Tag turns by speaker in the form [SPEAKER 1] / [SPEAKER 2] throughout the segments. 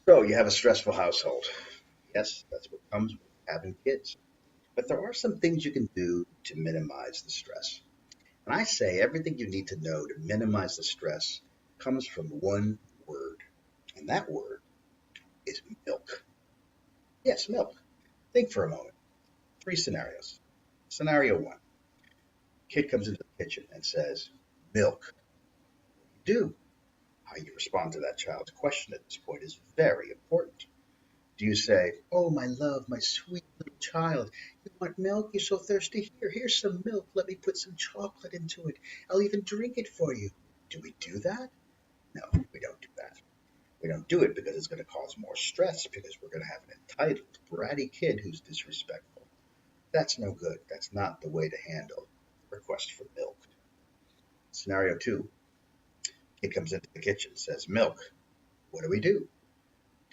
[SPEAKER 1] So you have a stressful household. Yes, that's what comes with having kids. But there are some things you can do to minimize the stress. And I say everything you need to know to minimize the stress comes from one word. And that word is milk. Yes, milk. Think for a moment. Three scenarios. Scenario one, kid comes into the kitchen and says, milk. Do. How you respond to that child's question at this point is very important. Do you say, "Oh, my love, my sweet little child, you want milk? You're so thirsty. Here's some milk. Let me put some chocolate into it. I'll even drink it for you." Do we do that? No, we don't do that. We don't do it because it's going to cause more stress because we're going to have an entitled, bratty kid who's disrespectful. That's no good. That's not the way to handle a request for milk. Scenario two, kid comes into the kitchen, says, milk. What do we do?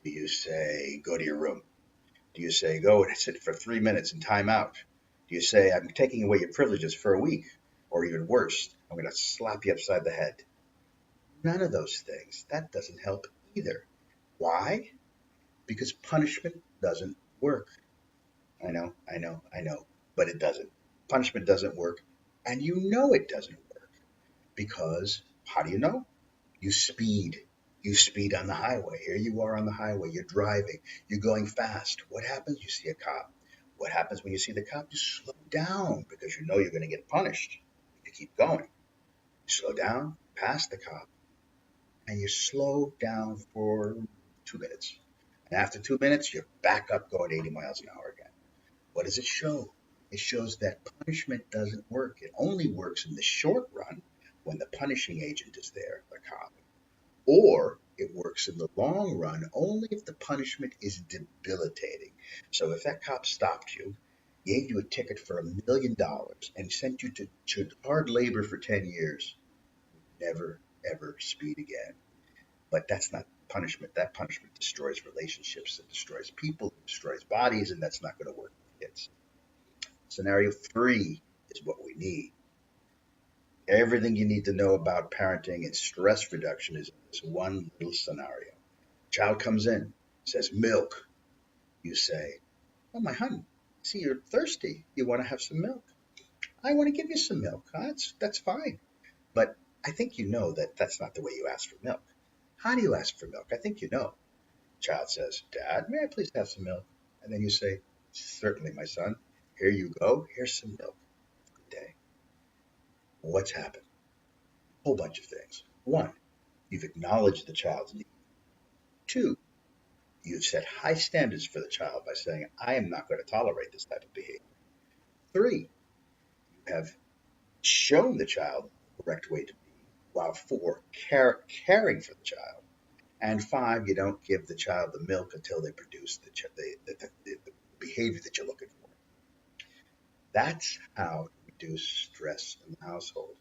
[SPEAKER 1] Do you say, go to your room? Do you say, go and sit for 3 minutes and time out? Do you say, I'm taking away your privileges for a week? Or even worse, I'm going to slap you upside the head? None of those things. That doesn't help either. Why? Because punishment doesn't work. I know, but it doesn't. Punishment doesn't work, and you know it doesn't work because how do you know? You speed. You speed on the highway. Here you are on the highway. You're driving. You're going fast. What happens? You see a cop. What happens when you see the cop? You slow down because you know you're going to get punished. You keep going. You slow down, pass the cop, and you slow down for 2 minutes. And after 2 minutes, you're back up going 80 miles an hour again. What does it show? It shows that punishment doesn't work. It only works in the short run when the punishing agent is there, the cop. Or it works in the long run only if the punishment is debilitating. So if that cop stopped you, gave you a ticket for $1 million, and sent you to hard labor for 10 years, never, ever speed again. But that's not punishment. That punishment destroys relationships, it destroys people, it destroys bodies, and that's not going to work with kids. Scenario three is what we need. Everything you need to know about parenting and stress reduction is in this one little scenario. Child comes in, says milk. You say, "Oh, my honey, see you're thirsty. You want to have some milk? I want to give you some milk. That's fine. But I think you know that that's not the way you ask for milk. How do you ask for milk? I think you know." Child says, "Dad, may I please have some milk?" And then you say, "Certainly, my son. Here you go. Here's some milk. Good day." What's happened? A whole bunch of things. One, you've acknowledged the child's need. Two, you've set high standards for the child by saying, "I am not going to tolerate this type of behavior." Three, you have shown the child the correct way to be, while four, caring for the child. And five, you don't give the child the milk until they produce the behavior that you're looking for. That's how to reduce stress in the household.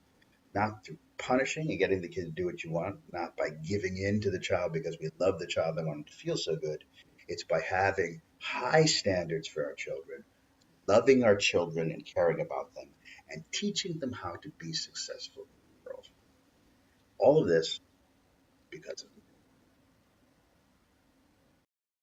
[SPEAKER 1] Not through punishing and getting the kid to do what you want, not by giving in to the child because we love the child and want them to feel so good. It's by having high standards for our children, loving our children and caring about them, and teaching them how to be successful in the world. All of this because of